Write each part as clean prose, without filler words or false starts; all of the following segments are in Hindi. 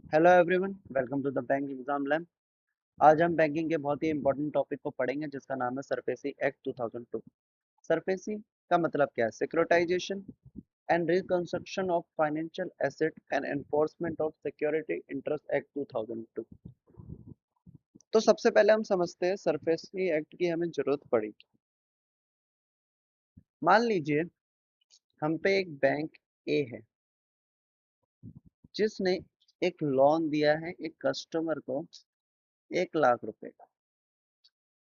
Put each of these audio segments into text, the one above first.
Hello everyone, welcome to the bank exam lab. आज हम बैंकिंग के बहुत ही इंपॉर्टेंट टॉपिक को पढ़ेंगे जिसका नाम है सरफेसी एक्ट 2002। सरफेसी का मतलब क्या है? Securitisation and reconstruction of financial asset and enforcement of security interest act 2002। तो सबसे पहले हम समझते हैं सरफेसी एक्ट की हमें जरूरत पड़ी। मान लीजिए हम पे एक बैंक ए है जिसने एक लोन दिया है एक कस्टमर को 1 लाख रुपए का,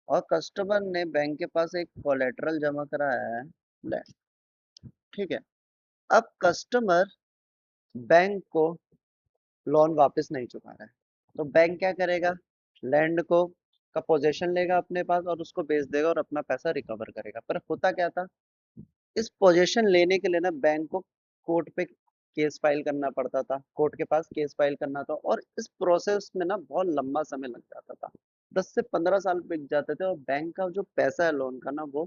और कस्टमर ने बैंक के पास एक कोलेटरल जमा कराया है लैंड। ठीक है। अब कस्टमर बैंक को लोन वापस नहीं चुका रहा है, तो बैंक क्या करेगा? लैंड को का पोजेशन लेगा अपने पास और उसको बेच देगा और अपना पैसा रिकवर करेगा। पर होता क्या था, इस पोजेशन लेने के लिए ना बैंक को कोर्ट पे केस फाइल करना पड़ता था, कोर्ट के पास केस फाइल करना था, और इस प्रोसेस में ना बहुत लंबा समय लग जाता था। 10 से 15 साल बिक जाते थे और बैंक का जो पैसा है लोन का ना वो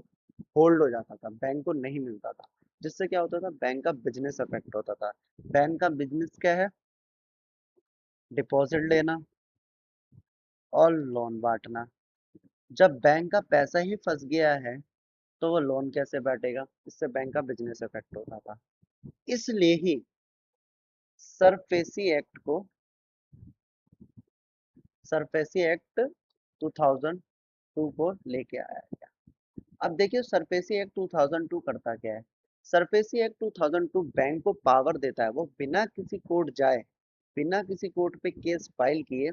होल्ड हो जाता था, बैंक को नहीं मिलता था। जिससे क्या होता था, बैंक का बिजनेस अफेक्ट होता था। बैंक का बिजनेस क्या है? डिपॉजिट लेना और लोन बांटना। जब बैंक का पैसा ही फंस गया है तो वो लोन कैसे बांटेगा? इससे बैंक का बिजनेस अफेक्ट होता था। इसलिए ही सरफेसी एक्ट को सरफेसी एक्ट 2002 को लेके आया गया। अब देखिए सरफेसी एक्ट 2002 करता क्या है। सरफेसी एक्ट 2002 बैंक को पावर देता है, वो बिना किसी कोर्ट जाए, बिना किसी कोर्ट पे केस फाइल किए,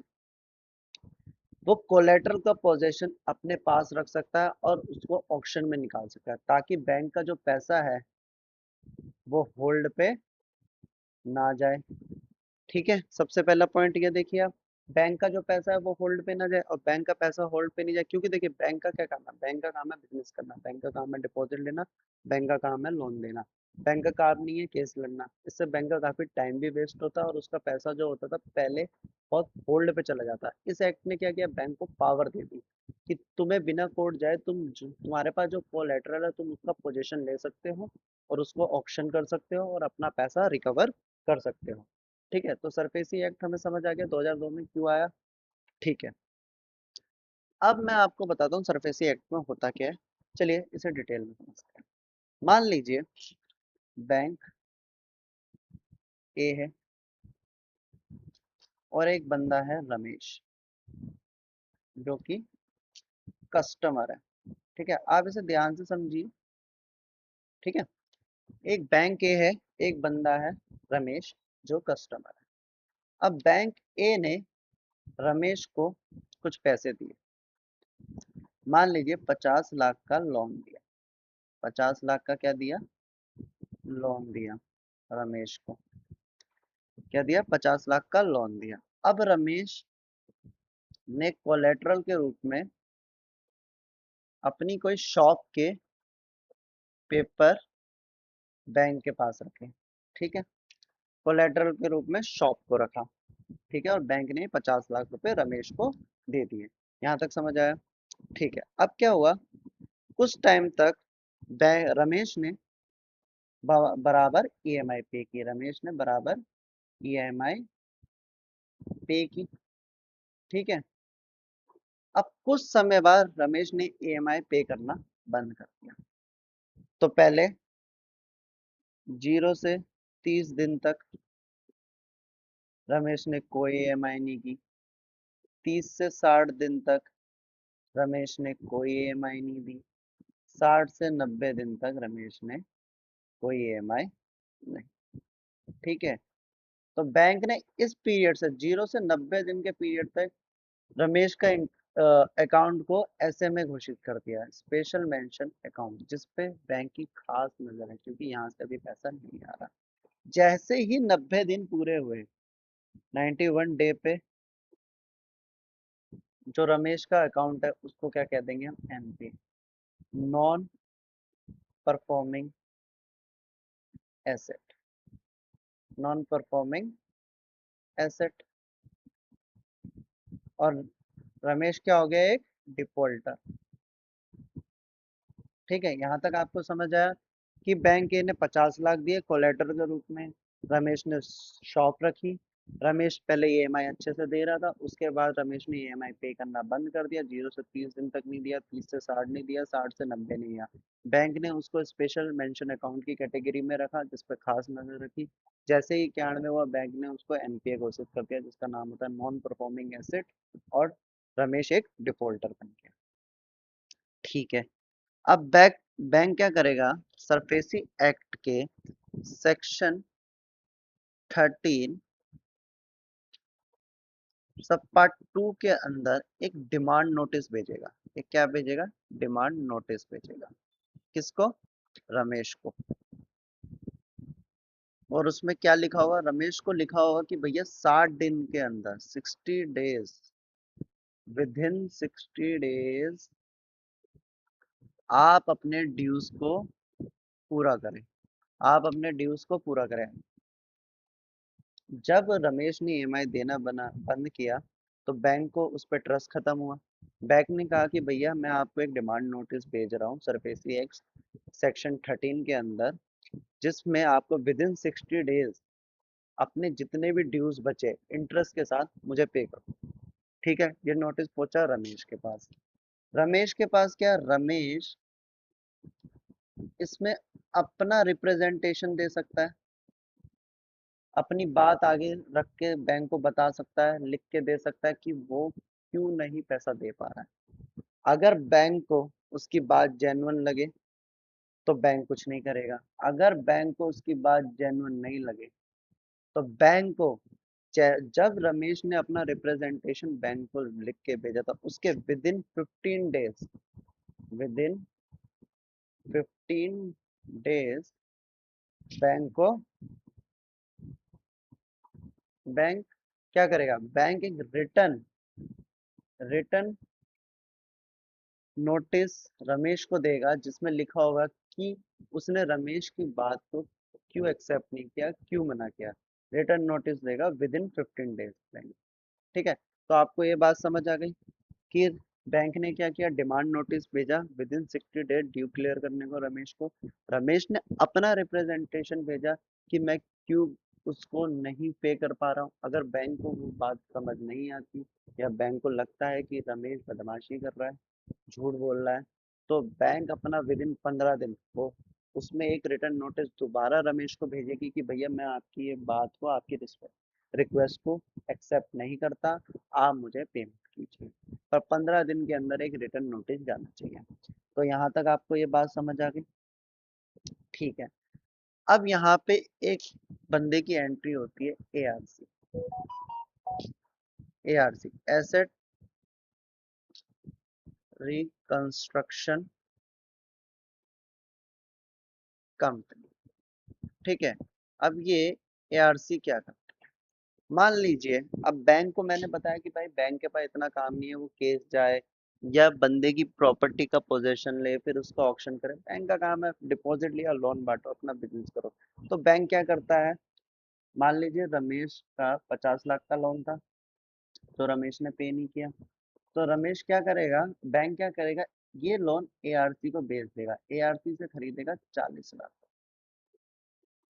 वो कोलेटरल का पोजीशन अपने पास रख सकता है और उसको ऑक्शन में निकाल सकता है, ताकि बैंक का जो पैसा है वो होल्ड पे ना जाए। ठीक है, सबसे पहला पॉइंट ये देखिए आप, बैंक का जो पैसा है वो होल्ड पे ना जाए। और बैंक का पैसा होल्ड पे नहीं जाए क्योंकि देखिए बैंक का क्या काम है? बैंक का काम है बिजनेस करना, बैंक का काम है डिपॉजिट लेना, बैंक का काम है लोन देना। बैंक का काम नहीं है केस लड़ना। इससे बैंक का काफी टाइम भी वेस्ट होता है और उसका पैसा जो होता था पहले बहुत होल्ड पे चला जाता है। इस एक्ट ने क्या किया, बैंक को पावर दे दी कि तुम्हें बिना कोर्ट जाए तुम्हारे पास जो कोलेटरल है तुम उसका पोजीशन ले सकते हो और उसको ऑक्शन कर सकते हो और अपना पैसा रिकवर कर सकते हो। ठीक है, तो सरफेसी एक्ट हमें समझ आ गया 2002 में क्यों आया। ठीक है, अब मैं आपको बताता हूँ सरफेसी एक्ट में होता क्या है। चलिए इसे डिटेल में समझते हैं। मान लीजिए बैंक ए है और एक बंदा है रमेश, जो कि कस्टमर है। ठीक है, आप इसे ध्यान से समझिए। ठीक है, एक बैंक ए है, एक बंदा है रमेश जो कस्टमर है। अब बैंक ए ने रमेश को कुछ पैसे दिए। मान लीजिए 50 लाख का लोन दिया। 50 लाख का क्या दिया? लोन दिया रमेश को। क्या दिया? 50 लाख का लोन दिया। अब रमेश ने कोलेटरल के रूप में अपनी कोई शॉप के पेपर बैंक के पास रखे। ठीक है, कोलेटरल के रूप में शॉप को रखा। ठीक है, और बैंक ने 50 लाख रुपए रमेश को दे दिए। यहाँ तक समझ आया? ठीक है, अब क्या हुआ, कुछ टाइम तक रमेश ने बराबर ईएमआई पे की। रमेश ने बराबर ईएमआई पे की। ठीक है, अब कुछ समय बाद रमेश ने ईएमआई पे करना बंद कर दिया। तो पहले 0 से 30 दिन तक रमेश ने कोई ईएमआई नहीं की। 30 से 60 दिन तक रमेश ने कोई ईएमआई नहीं दी। 60 से 90 दिन तक रमेश ने कोई ईएमआई नहीं। ठीक है, तो बैंक ने इस पीरियड से 0 से 90 दिन के पीरियड तक रमेश का अकाउंट को ऐसे में घोषित कर दिया है, स्पेशल मेंशन अकाउंट, जिसपे बैंक की खास नजर है क्योंकि यहाँ से अभी पैसा नहीं आ रहा। जैसे ही 90 दिन पूरे हुए, 91 डे पे जो रमेश का अकाउंट है उसको क्या कह देंगे हम? NP, non performing asset. Non performing asset. और रमेश क्या हो गया? एक डिफॉल्टर। ठीक है, यहाँ तक आपको समझ आया कि बैंक ए ने 50 लाख दिए कोलेटर के रूप में, रमेश ने शॉप रखी, रमेश पहले ईएमआई अच्छे से दे रहा था, उसके बाद रमेश ने ईएमआई पे करना बंद कर दिया, 0 से 30 दिन तक नहीं दिया, 30 से 60 नहीं दिया, 60 से 90 नहीं दिया। बैंक ने उसको स्पेशल मेंशन अकाउंट की कैटेगरी में रखा, जिस पर खास नजर रखी। जैसे ही 91 हुआ, बैंक ने उसको एनपीए घोषित कर दिया, जिसका नाम होता है नॉन परफॉर्मिंग एसेट, और रमेश एक डिफॉल्टर बन गया। ठीक है। अब बैंक क्या करेगा, सरफेसी एक्ट के सेक्शन 13 सब पार्ट 2 के अंदर एक डिमांड नोटिस भेजेगा। एक क्या भेजेगा, डिमांड नोटिस भेजेगा। किसको, रमेश को। और उसमें क्या लिखा होगा, रमेश को लिखा होगा कि भैया 60 दिन के अंदर, 60 डेज, विद इन 60 डेज आप अपने ड्यूज को पूरा करें। आप अपने ड्यूज को पूरा करें। जब रमेश ने ईएमआई देना बना बंद किया, तो बैंक को उस पर ट्रस्ट खत्म हुआ। बैंक ने कहा कि भैया मैं आपको एक डिमांड नोटिस भेज रहा हूँ सरफेसी एक्ट सेक्शन 13 के अंदर, जिसमें आपको विद इन 60 डेज अपने जितने भी ड्यूज बचे इंटरेस्ट के साथ मुझे पे करो। ठीक है, ये नोटिस पहुंचा रमेश के पास। रमेश के पास क्या, रमेश इसमें अपना रिप्रेजेंटेशन दे सकता है, अपनी बात आगे रख के बैंक को बता सकता है, लिख के दे सकता है कि वो क्यों नहीं पैसा दे पा रहा है। अगर बैंक को उसकी बात जेन्युइन लगे तो बैंक कुछ नहीं करेगा। अगर बैंक को उसकी बात जेन्युइन नहीं लगे तो बैंक को, जब रमेश ने अपना रिप्रेजेंटेशन बैंक को लिख के भेजा था, उसके विद इन 15 डेज बैंक को, बैंक क्या करेगा, बैंक एक रिटर्न रिटर्न नोटिस रमेश को देगा, जिसमें लिखा होगा कि उसने रमेश की बात को क्यों एक्सेप्ट नहीं किया, क्यों मना किया। रिटर्न नोटिस देगा विद इन 15 डेज बैंक। ठीक है, तो आपको ये बात समझ आ गई कि बैंक ने क्या किया, डिमांड नोटिस भेजा with in 60 days due clear करने को रमेश को। रमेश ने अपना रिप्रेजेंटेशन भेजा कि मैं क्यों उसको नहीं पे कर पा रहा हूँ। अगर बैंक को वो बात समझ नहीं आती, या बैंक को लगता है कि रमेश बदमाशी कर रहा है, झूठ बोल रहा है, तो बैंक अपना विद इन 15 दिन वो उसमें एक रिटर्न नोटिस दोबारा रमेश को भेजेगी कि भैया मैं आपकी ये बात को, आपकी रिक्वेस्ट को एक्सेप्ट नहीं करता, आप मुझे पेमेंट कीजिए। पर 15 दिन के अंदर एक रिटर्न नोटिस जाना चाहिए। तो यहाँ तक आपको ये बात समझ आ गई। ठीक है। अब यहाँ पे एक बंदे की एंट्री होती है, ARC. ARC, asset reconstruction company. ठीक है। अब ये एआरसी क्या करता है, मान लीजिए अब बैंक को मैंने बताया कि भाई बैंक के पास इतना काम नहीं है वो केस जाए या बंदे की प्रॉपर्टी का पोजेशन ले फिर उसका ऑक्शन करे। बैंक का काम है डिपॉजिट लिया, लोन बांटो, अपना बिजनेस करो। तो बैंक क्या करता है, मान लीजिए रमेश का 50 लाख का लोन था, तो रमेश ने पे नहीं किया। तो रमेश क्या करेगा, बैंक क्या करेगा, ये लोन एआरसी को बेच देगा, एआरसी से खरीदेगा 40 लाख।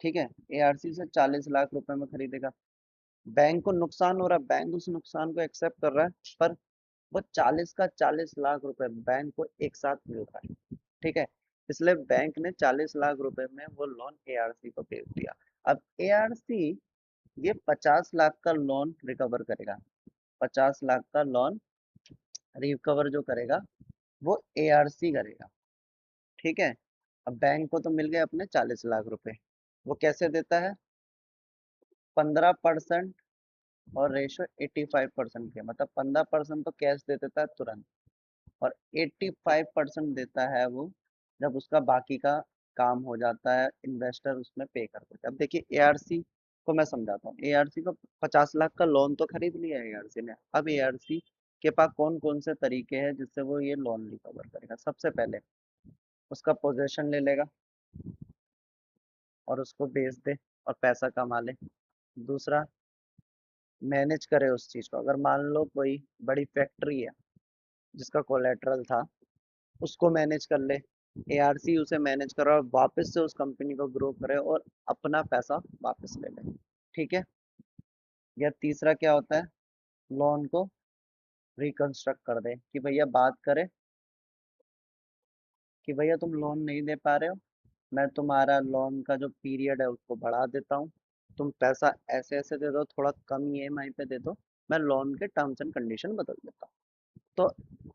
ठीक है, एआरसी से 40 लाख रुपए में खरीदेगा। बैंक को नुकसान हो रहा है, बैंक उस नुकसान को एक्सेप्ट कर रहा है, पर वो 40 का 40 लाख रुपए बैंक को एक साथ मिल रहा है। ठीक है, इसलिए बैंक ने 40 लाख रुपए में वो लोन एआरसी को भेज दिया। अब एआरसी ये 50 लाख का लोन रिकवर करेगा। 50 लाख का लोन रिकवर जो करेगा वो एआरसी करेगा। ठीक है। अब बैंक को तो मिल गए अपने 40 लाख रुपए। वो कैसे देता है, 15% और रेशो 85% के, मतलब 15% तो कैश दे देता है तुरंत, और 85% देता है वो जब उसका बाकी का काम हो जाता है, इन्वेस्टर उसमें पे कर देता है। अब देखिए एआरसी को मैं समझाता हूँ। एआरसी को 50 लाख का लोन तो खरीद लिया है एआरसी ने। अब एआरसी के पास कौन कौन से तरीके हैं जिससे वो ये लोन रिकवर करेगा। सबसे पहले उसका पोजेशन ले लेगा और उसको बेच दे और पैसा कमा ले। दूसरा, मैनेज करे उस चीज को। अगर मान लो कोई बड़ी फैक्ट्री है जिसका कोलेटरल था, उसको मैनेज कर ले। एआरसी उसे मैनेज करे और वापस से उस कंपनी को ग्रो करे और अपना पैसा वापस ले ले। ठीक है। या तीसरा क्या होता है, लोन को रिकंस्ट्रक्ट कर दे, कि भैया बात करें कि भैया तुम लोन नहीं दे पा रहे हो, मैं तुम्हारा लोन का जो पीरियड है उसको बढ़ा देता हूँ, तुम पैसा ऐसे ऐसे दे दो, थोड़ा कम ईएमआई पे दे दो, मैं लोन के टर्म्स एंड कंडीशन बदल देता हूँ। तो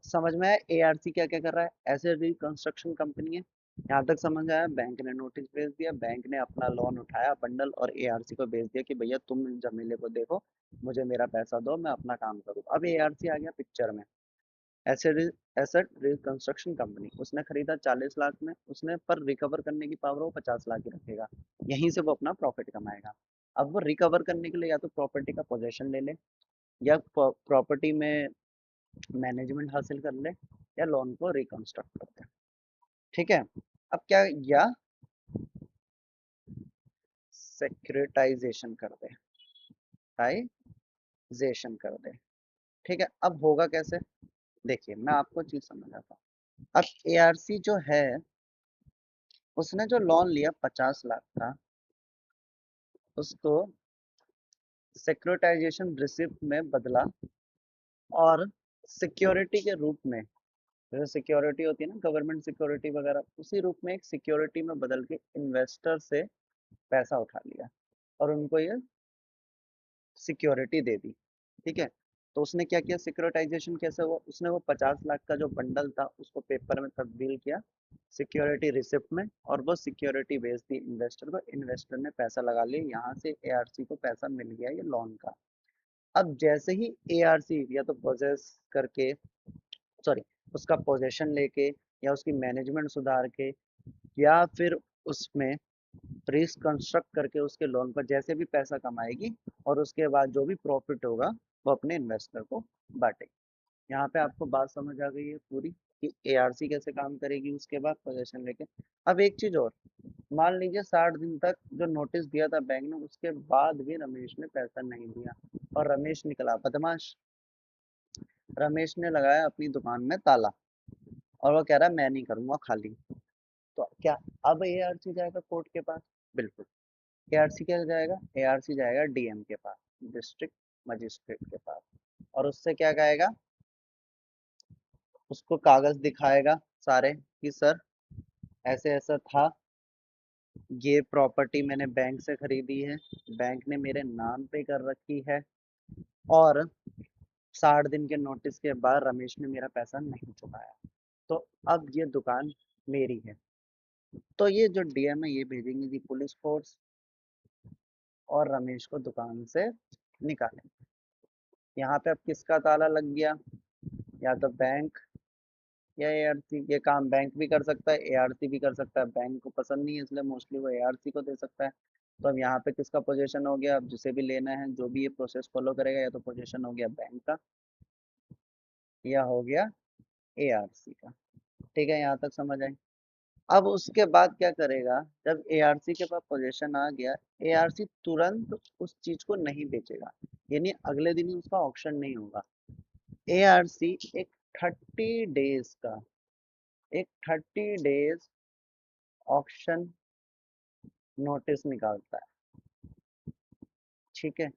समझ में आया एआरसी क्या क्या कर रहा है, ऐसे रिकंस्ट्रक्शन कंपनी है। यहाँ तक समझ आया, बैंक ने नोटिस भेज दिया, बैंक ने अपना लोन उठाया बंडल और एआरसी को भेज दिया कि भैया तुम इस जमीले को देखो, मुझे मेरा पैसा दो, मैं अपना काम करूँ। अब एआरसी आ गया पिक्चर में। एसेट एसेट रिकंस्ट्रक्शन कंपनी, उसने खरीदा 40 लाख में, उसने पर रिकवर करने की पावर वो 50 लाख ही रखेगा, यहीं से वो अपना प्रॉफिट कमाएगा। अब वो रिकवर करने के लिए या तो प्रॉपर्टी का पोजेशन ले ले, या प्रॉपर्टी में मैनेजमेंट हासिल कर ले, या लोन को रिकंस्ट्रक्ट कर दे। ठीक है। अब क्या, या सेक्रेटाइजेशन कर दे, टाइजेशन कर दे। ठीक है, अब होगा कैसे, देखिए मैं आपको चीज समझाता हूँ। अब एआरसी जो है, उसने जो लोन लिया 50 लाख का, उसको सिक्योरिटाइजेशन रिसिप्ट में बदला, और सिक्योरिटी के रूप में, जैसे सिक्योरिटी होती है ना गवर्नमेंट सिक्योरिटी वगैरह, उसी रूप में एक सिक्योरिटी में बदल के इन्वेस्टर से पैसा उठा लिया और उनको ये सिक्योरिटी दे दी। ठीक है। तो उसने क्या किया, सिक्योरिटाइजेशन कैसे हुआ, उसने वो 50 लाख का जो बंडल था उसको पेपर में तब्दील किया सिक्योरिटी रिसिप्ट में, और वो सिक्योरिटी बेच दी इन्वेस्टर को, इन्वेस्टर ने पैसा लगा लिया, यहाँ से एआरसी को पैसा मिल गया ये लोन का। अब जैसे ही एआरसी या तो पोजेस करके, सॉरी, उसका पोजेशन लेके, या उसकी मैनेजमेंट सुधार के, या फिर उसमें रिकंस्ट्रक्ट करके उसके लोन पर जैसे भी पैसा कमाएगी, और उसके बाद जो भी प्रॉफिट होगा वो अपने इन्वेस्टर को बांटेगी। यहाँ पे आपको बात समझ आ गई है पूरी, कि एआरसी कैसे काम करेगी उसके बाद पोजीशन लेके। अब एक चीज और, मान लीजिए 60 दिन तक जो नोटिस दिया था बैंक ने, उसके बाद भी रमेश ने पैसा नहीं दिया, और रमेश निकला बदमाश, रमेश ने लगाया अपनी दुकान में ताला, और वो कह रहा है मैं नहीं करूंगा खाली। तो क्या, अब एआरसी जाएगा कोर्ट के पास, बिल्कुल। एआरसी क्या जाएगा, एआरसी जाएगा डीएम के पास, डिस्ट्रिक्ट मजिस्ट्रेट के पास, और उससे क्या कहेगा, उसको कागज दिखाएगा सारे कि सर ऐसे ऐसा था, ये प्रॉपर्टी मैंने बैंक से खरीदी है, बैंक ने मेरे नाम पे कर रखी है, और 60 दिन के नोटिस के बाद रमेश ने मेरा पैसा नहीं चुकाया, तो अब ये दुकान मेरी है। तो ये जो डीएम है ये भेजेंगे कि पुलिस फोर्स, और रमेश को दुकान से निकालें। यहाँ पे अब किसका ताला लग गया, या तो बैंक या एआरसी। ये काम बैंक भी कर सकता है, एआरसी भी कर सकता है, बैंक को पसंद नहीं है इसलिए मोस्टली वो एआरसी को दे सकता है। तो अब यहाँ पे किसका पोजीशन हो गया, अब जिसे भी लेना है, जो भी ये प्रोसेस फॉलो करेगा, या तो पोजीशन हो गया बैंक का, या हो गया एआरसी का। ठीक है, यहाँ तक समझ आई। अब उसके बाद क्या करेगा, जब एआरसी के पास पोजीशन आ गया, एआरसी तुरंत उस चीज को नहीं बेचेगा, यानी अगले दिन ही उसका ऑक्शन नहीं होगा। एआरसी एक 30 डेज का, एक 30 डेज ऑक्शन नोटिस निकालता है। ठीक है,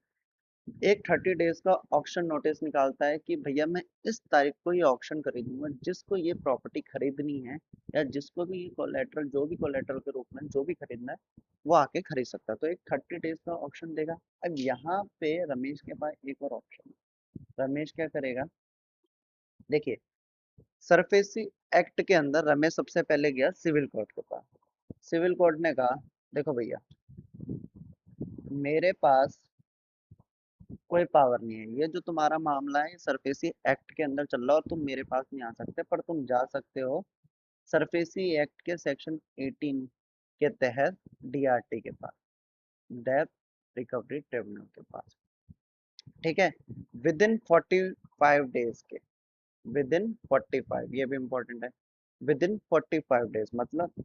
एक 30 डेज का ऑक्शन नोटिस निकालता है कि भैया मैं इस तारीख को ये ऑक्शन खरीदूंगा, जिसको ये प्रॉपर्टी खरीदनी है, या जिसको भी ये कोलेट्रल, जो भी कोलेट्रल के रूप में जो भी खरीदना है, वो आके खरीद सकता है। तो एक 30 डेज का ऑक्शन देगा। अब यहाँ पे रमेश के पास एक और ऑप्शन है, रमेश क्या करेगा, देखिए सरफेसी एक्ट के अंदर रमेश सबसे पहले गया सिविल कोर्ट के पास। सिविल कोर्ट ने कहा देखो भैया, मेरे पास कोई पावर नहीं है, ये जो तुम्हारा मामला है सरफेसी एक्ट के अंदर चल रहा है, और तुम मेरे पास नहीं आ सकते, पर तुम जा सकते हो सरफेसी एक्ट के सेक्शन 18 के तहत डीआरटी के पास, डेब्ट रिकवरी ट्रिब्यूनल के पास। ठीक है, विद इन 45 डेज के, विद इन 45, ये भी इंपॉर्टेंट है, विद इन 45 डेज, मतलब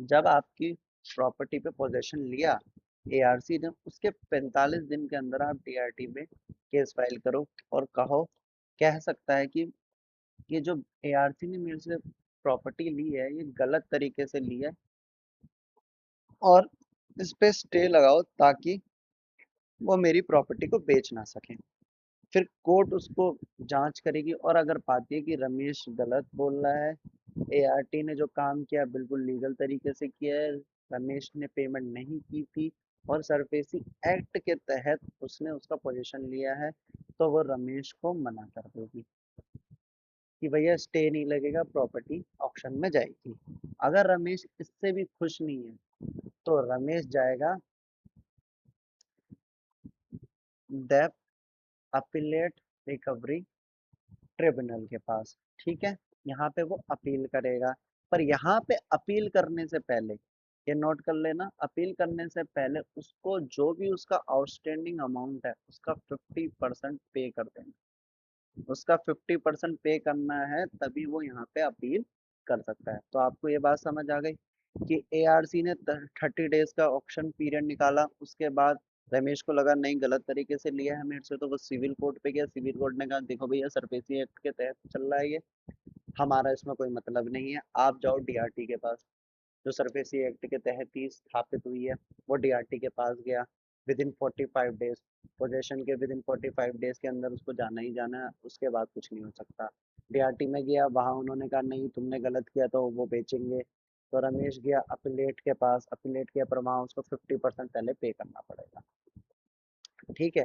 जब आपकी प्रॉपर्टी पे पोजेशन लिया एआरसी ने, उसके 45 दिन के अंदर आप डीआरटी में केस फाइल करो, और कहो, कह सकता है कि ये जो एआरसी ने मेरे से प्रॉपर्टी ली है ये गलत तरीके से ली है, और इस पे स्टे लगाओ, ताकि वो मेरी प्रॉपर्टी को बेच ना सके। फिर कोर्ट उसको जांच करेगी और अगर पाती है कि रमेश गलत बोल रहा है, एआरटी ने जो काम किया बिल्कुल लीगल तरीके से किया है, रमेश ने पेमेंट नहीं की थी और सरफेसी एक्ट के तहत उसने उसका पोजीशन लिया है, तो वो रमेश को मना कर देगी कि भैया स्टे नहीं लगेगा, प्रॉपर्टी ऑक्शन में जाएगी। अगर रमेश इससे भी खुश नहीं है तो रमेश जाएगा डेप्थ अपीलेट रिकवरी ट्रिब्यूनल के पास। ठीक है, यहाँ पे वो अपील करेगा। पर यहाँ पे अपील करने से पहले ये नोट कर लेना, अपील करने से पहले उसको जो भी उसका आउटस्टैंडिंग अमाउंट है उसका 50% पे कर देना। उसका 50% पे करना है, तभी वो यहाँ पे अपील कर सकता है। तो आपको ये बात समझ आ गई कि एआरसी ने 30 डेज का ऑक्शन पीरियड निकाला। उसके बाद रमेश को लगा नहीं, गलत तरीके से लिया है मेरे से, तो वो सिविल कोर्ट पे गया। सिविल कोर्ट ने कहा देखो भैया सरफेसी एक्ट के तहत चल रहा है ये, हमारा इसमें कोई मतलब नहीं है, आप जाओ डीआरटी के पास, जो सरफेसी एक्ट के तहत ही स्थापित हुई है। वो डीआरटी के पास गया। विद इन 45 डेज, पोजेशन के विद इन 45 डेज के अंदर उसको जाना ही जाना है, उसके बाद कुछ नहीं हो सकता। डीआरटी में गया, वहां उन्होंने कहा नहीं तुमने गलत किया, तो वो बेचेंगे। तो रमेश गया अपीलेट के पास, अपीलेट किया, पर वहां उसको 50% पहले पे करना पड़ेगा। ठीक है,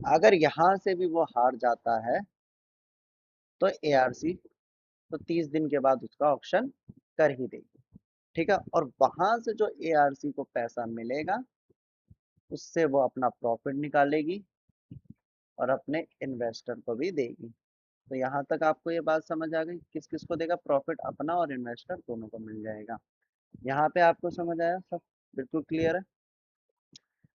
अगर यहाँ से भी वो हार जाता है तो एआरसी तो 30 दिन के बाद उसका ऑक्शन कर ही देगी। ठीक है, और वहां से जो एआरसी को पैसा मिलेगा उससे वो अपना प्रॉफिट निकालेगी और अपने इन्वेस्टर को भी देगी। तो यहाँ तक आपको ये बात समझ आ गई, किस किस को देगा प्रॉफिट, अपना और इन्वेस्टर दोनों को मिल जाएगा। यहाँ पे आपको समझ आया सब, बिल्कुल क्लियर है।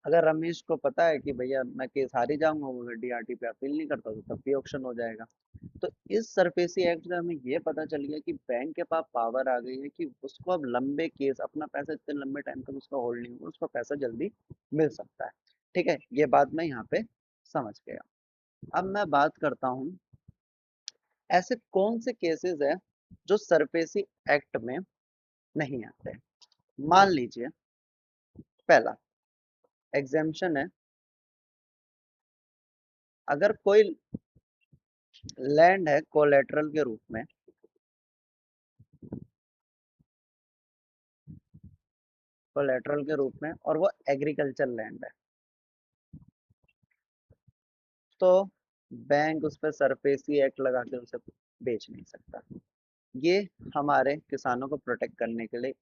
अगर रमेश को पता है कि भैया मैं केस हार ही जाऊंगा, वो अगर डीआरटी पे अपील नहीं करता तो तब भी ऑक्शन हो जाएगा। तो इस सरफेसी एक्ट से हमें ये पता चल गया कि बैंक के पास पावर आ गई है कि उसको अब लंबे केस, अपना पैसा इतने लंबे टाइम तक उसका होल्ड नहीं होगा, उसको पैसा जल्दी मिल सकता है। ठीक है, ये बात मैं यहाँ पे समझ गया। अब मैं बात करता हूँ ऐसे कौन से केसेस है जो सरफेसी एक्ट में नहीं आते। मान लीजिए पहला एग्जेम्पशन है, अगर कोई लैंड है कोलेटरल के रूप में, कोलेटरल के रूप में, और वो एग्रीकल्चर लैंड है, तो बैंक उस पर सरफेसी एक्ट लगा के उसे बेच नहीं सकता। ये हमारे किसानों को प्रोटेक्ट करने के लिए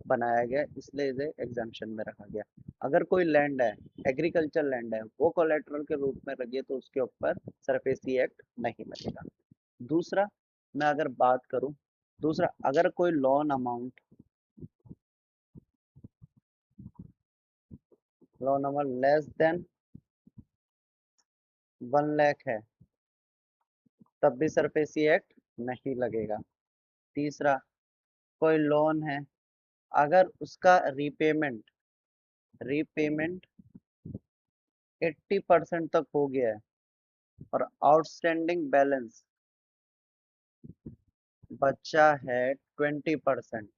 बनाया गया, इसलिए इसे एग्जाम्पशन में रखा गया। अगर कोई लैंड है, एग्रीकल्चर लैंड है, वो कोलेटरल के रूप में लगी है तो उसके ऊपर सरफेसी एक्ट नहीं लगेगा। दूसरा, मैं अगर बात करूं, दूसरा अगर कोई loan amount less than 1 lakh है, तब भी सरफेसी एक्ट नहीं लगेगा। तीसरा, कोई लोन है, अगर उसका रीपेमेंट रीपेमेंट 80% तक हो गया है और आउटस्टैंडिंग बैलेंस बचा है 20%,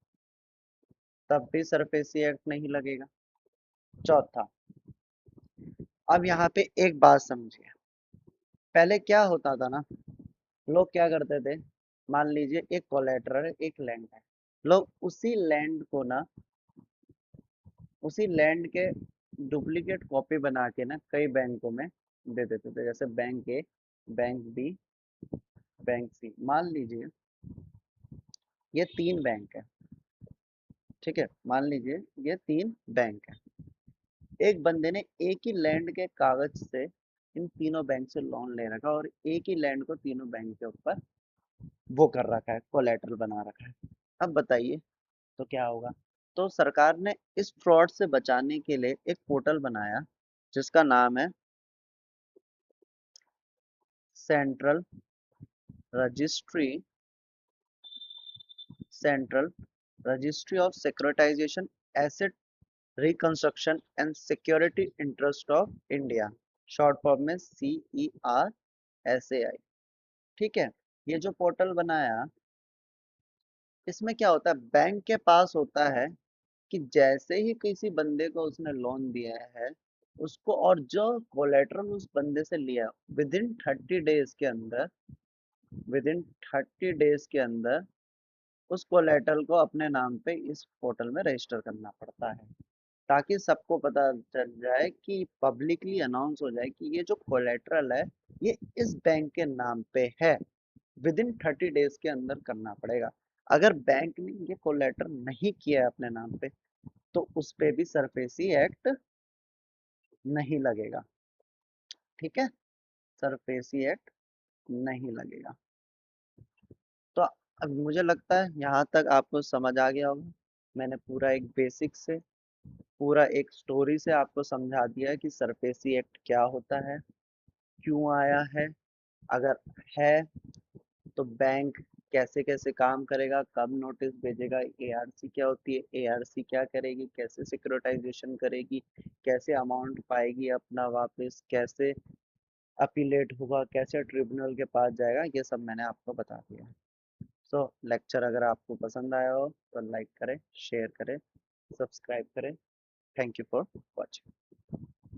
तब भी सरफेसी एक्ट नहीं लगेगा। चौथा, अब यहाँ पे एक बात समझिए, पहले क्या होता था ना, लोग क्या करते थे, मान लीजिए एक कोलेटरल, एक लैंड है, लोग उसी लैंड के डुप्लीकेट कॉपी बना के ना कई बैंकों में दे देते थे, जैसे बैंक ए, बैंक बी, बैंक सी। मान लीजिए ये 3 बैंक है। ठीक है, मान लीजिए ये 3 बैंक है। एक बंदे ने एक ही लैंड के कागज से इन तीनों बैंक से लोन ले रखा और एक ही लैंड को तीनों बैंक के ऊपर वो कर रखा है, कोलेटरल बना रखा है। अब बताइए तो क्या होगा। तो सरकार ने इस फ्रॉड से बचाने के लिए एक पोर्टल बनाया जिसका नाम है central registry central registry of securitisation, asset reconstruction and security interest of India, short form में CERSAI। ठीक है, ये जो पोर्टल बनाया, इसमें क्या होता है, बैंक के पास होता है कि जैसे ही किसी बंदे को उसने लोन दिया है, उसको, और जो कोलेटरल उस बंदे से लिया विद इन 30 डेज के अंदर उस कोलेटरल को अपने नाम पे इस पोर्टल में रजिस्टर करना पड़ता है, ताकि सबको पता चल जाए कि पब्लिकली अनाउंस हो जाए कि ये जो कोलेटरल है ये इस बैंक के नाम पे है। विद इन 30 डेज के अंदर करना पड़ेगा। अगर बैंक ने ये कोलेटरल नहीं किया है अपने नाम पे, तो उस पे भी सरफेसी एक्ट नहीं लगेगा। ठीक है, सरफेसी एक्ट नहीं लगेगा। तो अब मुझे लगता है यहाँ तक आपको समझ आ गया होगा। मैंने पूरा एक बेसिक से, पूरा एक स्टोरी से आपको समझा दिया है कि सरफेसी एक्ट क्या होता है, क्यों आया है, अगर है तो बैंक कैसे कैसे काम करेगा, कब नोटिस भेजेगा, एआरसी क्या होती है, एआरसी क्या करेगी, कैसे सिक्योरिटाइजेशन करेगी, कैसे अमाउंट पाएगी अपना वापस, कैसे अपीलेट होगा, कैसे ट्रिब्यूनल के पास जाएगा, ये सब मैंने आपको बता दिया। सो लेक्चर अगर आपको पसंद आया हो तो लाइक करें, शेयर करें, सब्सक्राइब करें। Thank you for watching.